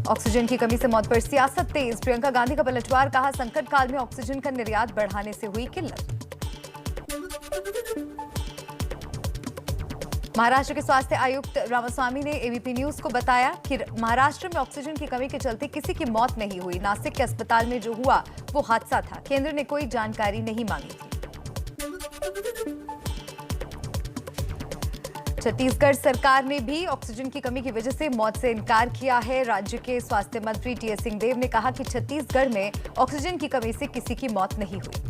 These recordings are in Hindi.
ऑक्सीजन की कमी से मौत पर सियासत तेज, प्रियंका गांधी का पलटवार, कहा संकट काल में ऑक्सीजन का निर्यात बढ़ाने से हुई किल्लत। महाराष्ट्र के स्वास्थ्य आयुक्त रामास्वामी ने एबीपी न्यूज को बताया कि महाराष्ट्र में ऑक्सीजन की कमी के चलते किसी की मौत नहीं हुई। नासिक के अस्पताल में जो हुआ वो हादसा था। केंद्र ने कोई जानकारी नहीं मांगी थी। छत्तीसगढ़ सरकार ने भी ऑक्सीजन की कमी की वजह से मौत से इनकार किया है। राज्य के स्वास्थ्य मंत्री टीएस सिंहदेव ने कहा कि छत्तीसगढ़ में ऑक्सीजन की कमी से किसी की मौत नहीं हुई।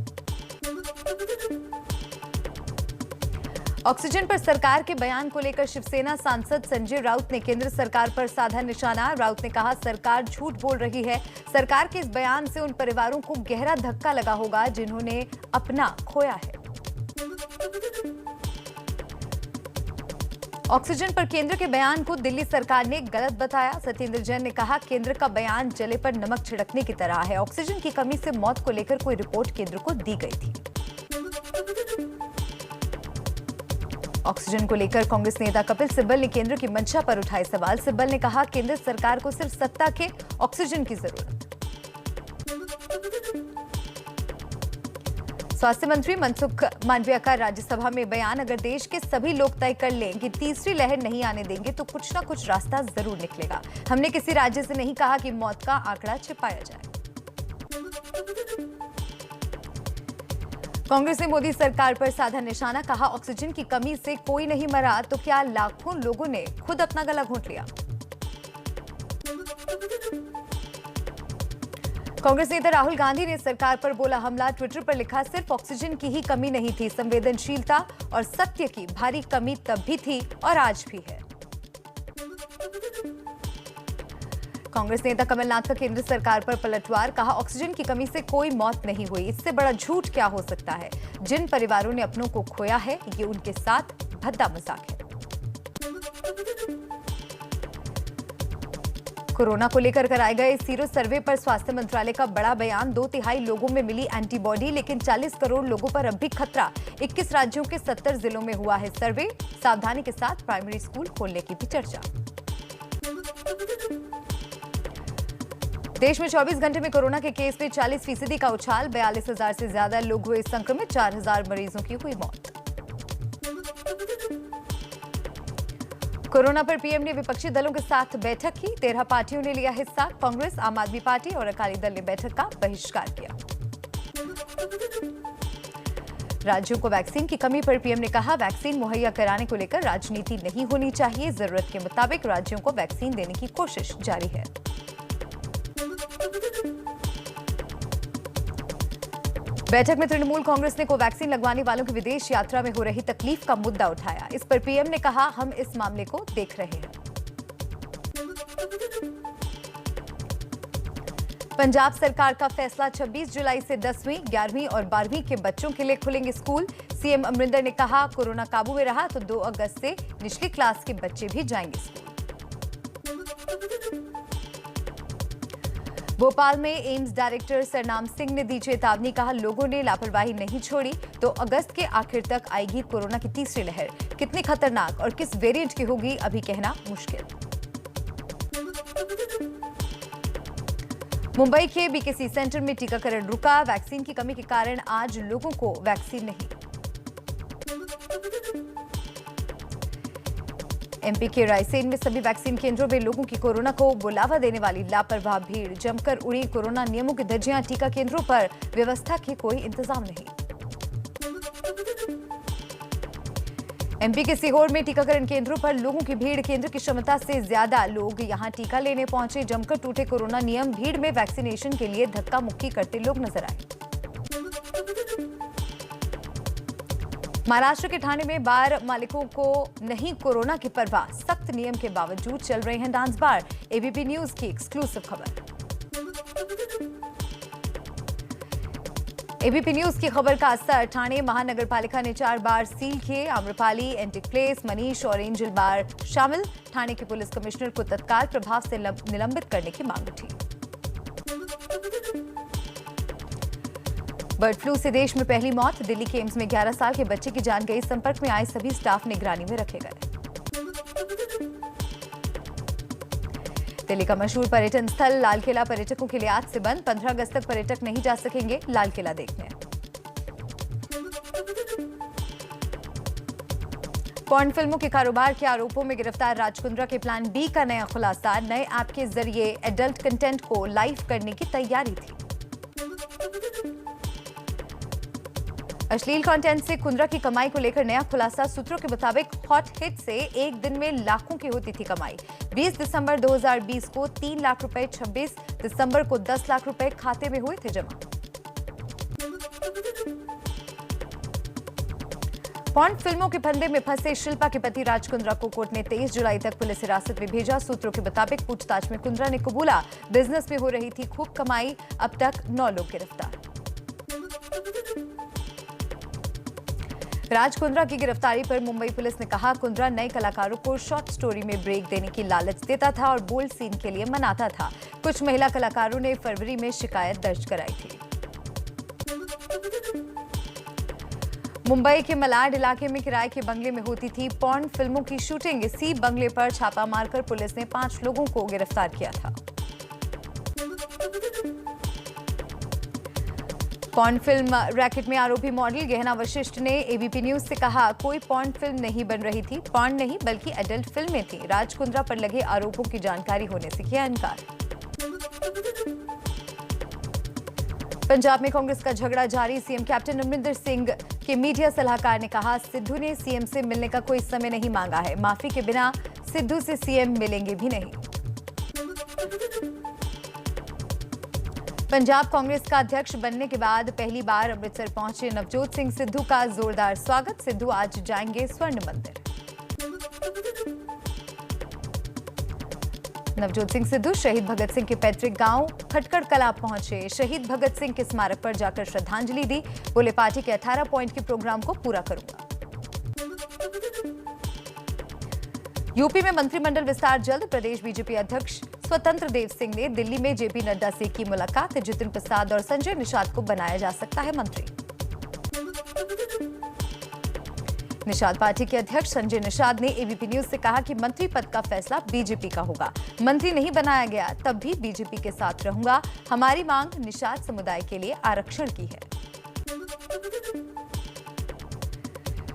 ऑक्सीजन पर सरकार के बयान को लेकर शिवसेना सांसद संजय राउत ने केंद्र सरकार पर साधा निशाना। राउत ने कहा सरकार झूठ बोल रही है। सरकार के इस बयान से उन परिवारों को गहरा धक्का लगा होगा जिन्होंने अपना खोया है। ऑक्सीजन पर केंद्र के बयान को दिल्ली सरकार ने गलत बताया। सत्येंद्र जैन ने कहा केंद्र का बयान जले पर नमक छिड़कने की तरह है। ऑक्सीजन की कमी से मौत को लेकर कोई रिपोर्ट केंद्र को दी गई थी। ऑक्सीजन को लेकर कांग्रेस नेता कपिल सिब्बल ने केंद्र की मंशा पर उठाए सवाल। सिब्बल ने कहा केंद्र सरकार को सिर्फ सत्ता के ऑक्सीजन की जरूरत। स्वास्थ्य मंत्री मनसुख मांडविया का राज्यसभा में बयान, अगर देश के सभी लोग तय कर लें कि तीसरी लहर नहीं आने देंगे तो कुछ ना कुछ रास्ता जरूर निकलेगा। हमने किसी राज्य से नहीं कहा कि मौत का आंकड़ा छिपाया जाए। कांग्रेस ने मोदी सरकार पर साधा निशाना, कहा ऑक्सीजन की कमी से कोई नहीं मरा तो क्या लाखों लोगों ने खुद अपना गला घोंट लिया। कांग्रेस नेता राहुल गांधी ने सरकार पर बोला हमला। ट्विटर पर लिखा सिर्फ ऑक्सीजन की ही कमी नहीं थी, संवेदनशीलता और सत्य की भारी कमी तब भी थी और आज भी है। कांग्रेस नेता कमलनाथ का केंद्र सरकार पर पलटवार, कहा ऑक्सीजन की कमी से कोई मौत नहीं हुई। इससे बड़ा झूठ क्या हो सकता है। जिन परिवारों ने अपनों को खोया है ये उनके साथ भद्दा मजाक है। कोरोना को लेकर कराए गए सीरो सर्वे पर स्वास्थ्य मंत्रालय का बड़ा बयान। 2/3 लोगों में मिली एंटीबॉडी, लेकिन 40 करोड़ लोगों पर अब भी खतरा। 21 राज्यों के 70 जिलों में हुआ है सर्वे। सावधानी के साथ प्राइमरी स्कूल खोलने की भी चर्चा। देश में 24 घंटे में कोरोना के केस में 40% का उछाल। 42,000 से ज्यादा लोग हुए संक्रमित। 4,000 मरीजों की हुई मौत। कोरोना पर पीएम ने विपक्षी दलों के साथ बैठक की। 13 पार्टियों ने लिया हिस्सा। कांग्रेस, आम आदमी पार्टी और अकाली दल ने बैठक का बहिष्कार किया। राज्यों को वैक्सीन की कमी पर पीएम ने कहा वैक्सीन मुहैया कराने को लेकर राजनीति नहीं होनी चाहिए। जरूरत के मुताबिक राज्यों को वैक्सीन देने की कोशिश जारी है। बैठक में तृणमूल कांग्रेस ने कोवैक्सीन लगवाने वालों की विदेश यात्रा में हो रही तकलीफ का मुद्दा उठाया। इस पर पीएम ने कहा हम इस मामले को देख रहे हैं। पंजाब सरकार का फैसला, 26 जुलाई से 10वीं, 11वीं और 12वीं के बच्चों के लिए खुलेंगे स्कूल। सीएम अमरिंदर ने कहा कोरोना काबू में रहा तो 2 अगस्त से निचली क्लास के बच्चे भी जाएंगे स्कूल। भोपाल में एम्स डायरेक्टर सरनाम सिंह ने दी चेतावनी, कहा लोगों ने लापरवाही नहीं छोड़ी तो अगस्त के आखिर तक आएगी कोरोना की तीसरी लहर। कितनी खतरनाक और किस वेरिएंट की होगी अभी कहना मुश्किल। मुंबई के बीकेसी सेंटर में टीकाकरण रुका। वैक्सीन की कमी के कारण आज लोगों को वैक्सीन नहीं। एमपी के रायसेन में सभी वैक्सीन केंद्रों में लोगों की कोरोना को बुलावा देने वाली लापरवाह भीड़। जमकर उड़ी कोरोना नियमों की धज्जियां। टीका केंद्रों पर व्यवस्था के कोई इंतजाम नहीं। एमपी के सीहोर में टीकाकरण केंद्रों पर लोगों की भीड़। केंद्र की क्षमता से ज्यादा लोग यहां टीका लेने पहुंचे। जमकर टूटे कोरोना नियम। भीड़ में वैक्सीनेशन के लिए धक्का मुक्की करते लोग नजर आए। महाराष्ट्र के ठाणे में बार मालिकों को नहीं कोरोना की परवाह। सख्त नियम के बावजूद चल रहे हैं डांस बार। एबीपी न्यूज की एक्सक्लूसिव खबर। एबीपी न्यूज की खबर का असर। ठाणे महानगर पालिका ने 4 बार सील किए। आम्रपाली, एंटिक प्लेस, मनीष और एंजल बार शामिल। ठाणे के पुलिस कमिश्नर को तत्काल प्रभाव से निलंबित करने की मांग उठी। बर्ड फ्लू से देश में पहली मौत। दिल्ली के एम्स में 11 साल के बच्चे की जान गई। संपर्क में आए सभी स्टाफ निगरानी में रखे गए। दिल्ली का मशहूर पर्यटन स्थल लाल किला पर्यटकों के लिए आज से बंद। 15 अगस्त तक पर्यटक नहीं जा सकेंगे लाल किला देखने। पॉर्न फिल्मों के कारोबार के आरोपों में गिरफ्तार राज कुंद्रा के प्लान बी का नया खुलासा। नए ऐप के जरिए एडल्ट कंटेंट को लाइव करने की तैयारी थी। अश्लील कंटेंट से कुंद्रा की कमाई को लेकर नया खुलासा। सूत्रों के मुताबिक हॉट हिट से एक दिन में लाखों की होती थी कमाई। 20 दिसंबर 2020 को 3 लाख रुपए, 26 दिसंबर को 10 लाख रुपए खाते में हुए थे जमा। पॉर्न फिल्मों के फंदे में फंसे शिल्पा के पति राज कुंद्रा को कोर्ट ने 23 जुलाई तक पुलिस हिरासत में भेजा। सूत्रों के मुताबिक पूछताछ में कुंद्रा ने कबूला, बिजनेस में हो रही थी खूब कमाई। अब तक 9 लोग गिरफ्तार। राज कुंद्रा की गिरफ्तारी पर मुंबई पुलिस ने कहा, कुंद्रा नए कलाकारों को शॉर्ट स्टोरी में ब्रेक देने की लालच देता था और बोल्ड सीन के लिए मनाता था। कुछ महिला कलाकारों ने फरवरी में शिकायत दर्ज कराई थी। मुंबई के मलाड इलाके में किराए के बंगले में होती थी पॉर्न फिल्मों की शूटिंग। इसी बंगले पर छापा मारकर पुलिस ने 5 लोगों को गिरफ्तार किया था। पॉर्न फिल्म रैकेट में आरोपी मॉडल गहना वशिष्ठ ने एबीपी न्यूज से कहा, कोई पॉर्न फिल्म नहीं बन रही थी। पॉर्न नहीं बल्कि एडल्ट फिल्में थी। राज कुंद्रा पर लगे आरोपों की जानकारी होने से किया इनकार। पंजाब में कांग्रेस का झगड़ा जारी। सीएम कैप्टन अमरिंदर सिंह के मीडिया सलाहकार ने कहा, सिद्धू ने सीएम से मिलने का कोई समय नहीं मांगा है। माफी के बिना सिद्धू से सीएम मिलेंगे भी नहीं। पंजाब कांग्रेस का अध्यक्ष बनने के बाद पहली बार अमृतसर पहुंचे नवजोत सिंह सिद्धू का जोरदार स्वागत। सिद्धू आज जाएंगे स्वर्ण मंदिर। नवजोत सिंह सिद्धू शहीद भगत सिंह के पैतृक गांव खटकड़ कला पहुंचे। शहीद भगत सिंह के स्मारक पर जाकर श्रद्धांजलि दी। बोले, पार्टी के 18 पॉइंट के प्रोग्राम को पूरा करूंगा। यूपी में मंत्रिमंडल विस्तार जल्द। प्रदेश बीजेपी अध्यक्ष स्वतंत्र देव सिंह ने दिल्ली में जेपी नड्डा से की मुलाकात। जितिन प्रसाद और संजय निषाद को बनाया जा सकता है मंत्री। निषाद पार्टी के अध्यक्ष संजय निषाद ने एबीपी न्यूज से कहा कि मंत्री पद का फैसला बीजेपी का होगा। मंत्री नहीं बनाया गया तब भी बीजेपी के साथ रहूंगा। हमारी मांग निषाद समुदाय के लिए आरक्षण की है।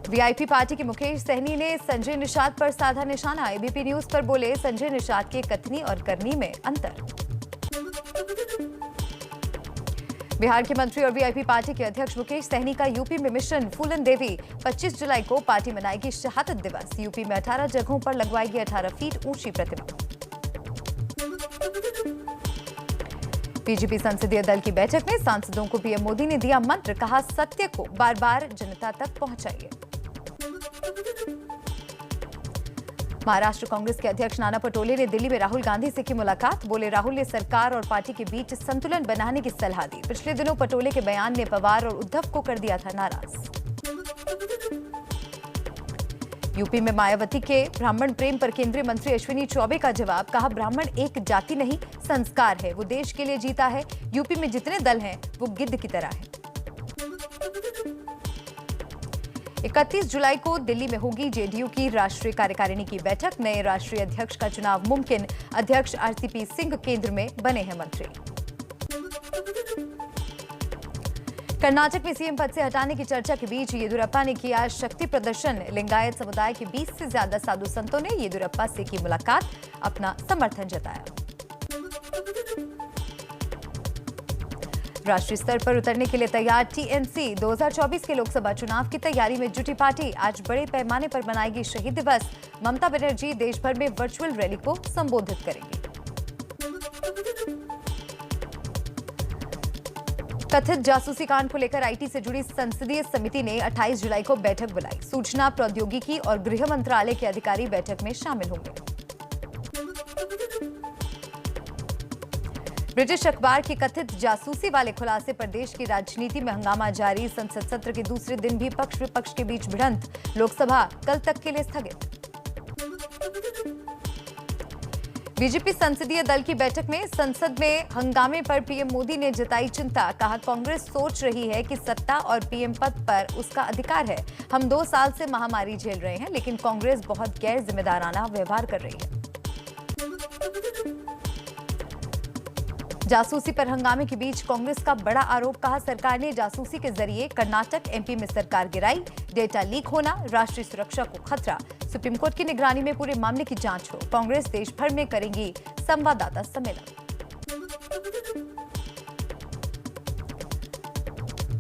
वीआईपी पार्टी के मुकेश सहनी ने संजय निषाद पर साधा निशाना। एबीपी न्यूज पर बोले, संजय निषाद के कथनी और करनी में अंतर। बिहार के मंत्री और वीआईपी पार्टी के अध्यक्ष मुकेश सहनी का यूपी में मिशन फूलन देवी। 25 जुलाई को पार्टी मनाएगी शहादत दिवस। यूपी में 18 जगहों पर लगवाएगी 18 फीट ऊंची प्रतिमा। बीजेपी संसदीय दल की बैठक में सांसदों को पीएम मोदी ने दिया मंत्र। कहा, सत्य को बार बार जनता तक पहुंचाइए। महाराष्ट्र कांग्रेस के अध्यक्ष नाना पटोले ने दिल्ली में राहुल गांधी से की मुलाकात। बोले, राहुल ने सरकार और पार्टी के बीच संतुलन बनाने की सलाह दी। पिछले दिनों पटोले के बयान ने पवार और उद्धव को कर दिया था नाराज। यूपी में मायावती के ब्राह्मण प्रेम पर केंद्रीय मंत्री अश्विनी चौबे का जवाब। कहा, ब्राह्मण एक जाति नहीं संस्कार है। वो देश के लिए जीता है। यूपी में जितने दल हैं वो गिद्ध की तरह है। 31 जुलाई को दिल्ली में होगी जेडीयू की राष्ट्रीय कार्यकारिणी की बैठक। नए राष्ट्रीय अध्यक्ष का चुनाव मुमकिन। अध्यक्ष आरसीपी सिंह केंद्र में बने हैं मंत्री। कर्नाटक में सीएम पद से हटाने की चर्चा के बीच येदियुरप्पा ने किया शक्ति प्रदर्शन। लिंगायत समुदाय के 20 से ज्यादा साधु संतों ने येदियुरप्पा से की मुलाकात, अपना समर्थन जताया। राष्ट्रीय स्तर पर उतरने के लिए तैयार टीएमसी। 2024 के लोकसभा चुनाव की तैयारी में जुटी पार्टी आज बड़े पैमाने पर मनाएगी शहीद दिवस। ममता बनर्जी देश भर में वर्चुअल रैली को संबोधित करेंगी। कथित जासूसी कांड को लेकर आईटी से जुड़ी संसदीय समिति ने 28 जुलाई को बैठक बुलाई। सूचना प्रौद्योगिकी और गृह मंत्रालय के अधिकारी बैठक में शामिल होंगे। ब्रिटिश अखबार की कथित जासूसी वाले खुलासे पर देश की राजनीति में हंगामा जारी। संसद सत्र के दूसरे दिन भी पक्ष विपक्ष के बीच भिड़ंत। लोकसभा कल तक के लिए स्थगित। बीजेपी संसदीय दल की बैठक में संसद में हंगामे पर पीएम मोदी ने जताई चिंता। कहा, कांग्रेस सोच रही है कि सत्ता और पीएम पद पर उसका अधिकार है। हम 2 साल से महामारी झेल रहे हैं, लेकिन कांग्रेस बहुत गैर जिम्मेदाराना व्यवहार कर रही है। जासूसी पर हंगामे के बीच कांग्रेस का बड़ा आरोप, कहा सरकार ने जासूसी के जरिए कर्नाटक एमपी में सरकार गिराई, डेटा लीक होना राष्ट्रीय सुरक्षा को खतरा, सुप्रीम कोर्ट की निगरानी में पूरे मामले की जांच हो, कांग्रेस देश भर में करेगी संवाददाता सम्मेलन।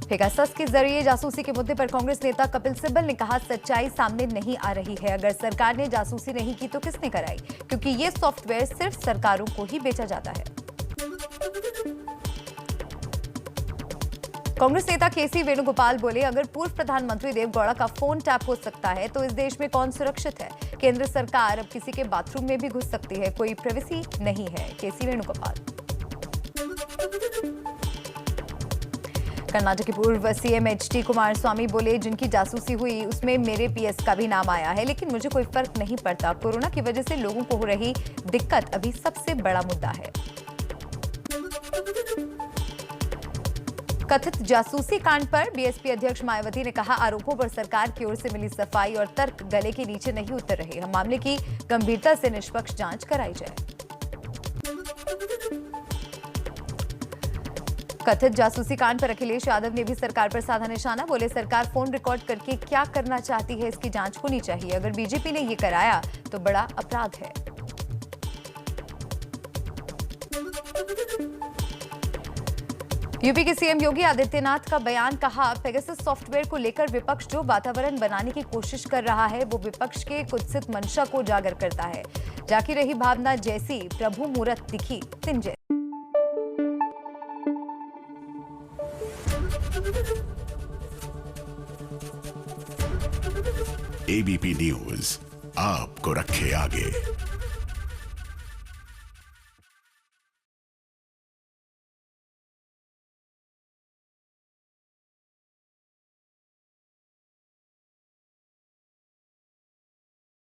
पेगासस के जरिए जासूसी के मुद्दे पर कांग्रेस नेता कपिल सिब्बल ने कहा सच्चाई सामने नहीं आ रही है, अगर सरकार ने जासूसी नहीं की तो किसने कराई, क्योंकि ये सॉफ्टवेयर सिर्फ सरकारों को ही बेचा जाता है। कांग्रेस नेता केसी वेणुगोपाल बोले, अगर पूर्व प्रधानमंत्री देवगौड़ा का फोन टैप हो सकता है तो इस देश में कौन सुरक्षित है। केंद्र सरकार अब किसी के बाथरूम में भी घुस सकती है, कोई प्राइवेसी नहीं है। केसी वेणुगोपाल। कर्नाटक के पूर्व सीएम एचडी कुमारस्वामी बोले, जिनकी जासूसी हुई उसमें मेरे पीएस का भी नाम आया है, लेकिन मुझे कोई फर्क नहीं पड़ता। कोरोना की वजह से लोगों को हो रही दिक्कत अभी सबसे बड़ा मुद्दा है। कथित जासूसी कांड पर बीएसपी अध्यक्ष मायावती ने कहा, आरोपों पर सरकार की ओर से मिली सफाई और तर्क गले के नीचे नहीं उतर रहे। हम मामले की गंभीरता से निष्पक्ष जांच कराई जाए। कथित जासूसी कांड पर अखिलेश यादव ने भी सरकार पर साधा निशाना, बोले सरकार फोन रिकॉर्ड करके क्या करना चाहती है इसकी जांच होनी चाहिए। अगर बीजेपी ने ये कराया तो बड़ा अपराध है। यूपी के सीएम योगी आदित्यनाथ का बयान, कहा पेगासस सॉफ्टवेयर को लेकर विपक्ष जो वातावरण बनाने की कोशिश कर रहा है वो विपक्ष के कुत्सित मंशा को उजागर करता है। जाकी रही भावना जैसी प्रभु मूरत दिखी तिन जैसी। एबीपी न्यूज आपको रखे आगे।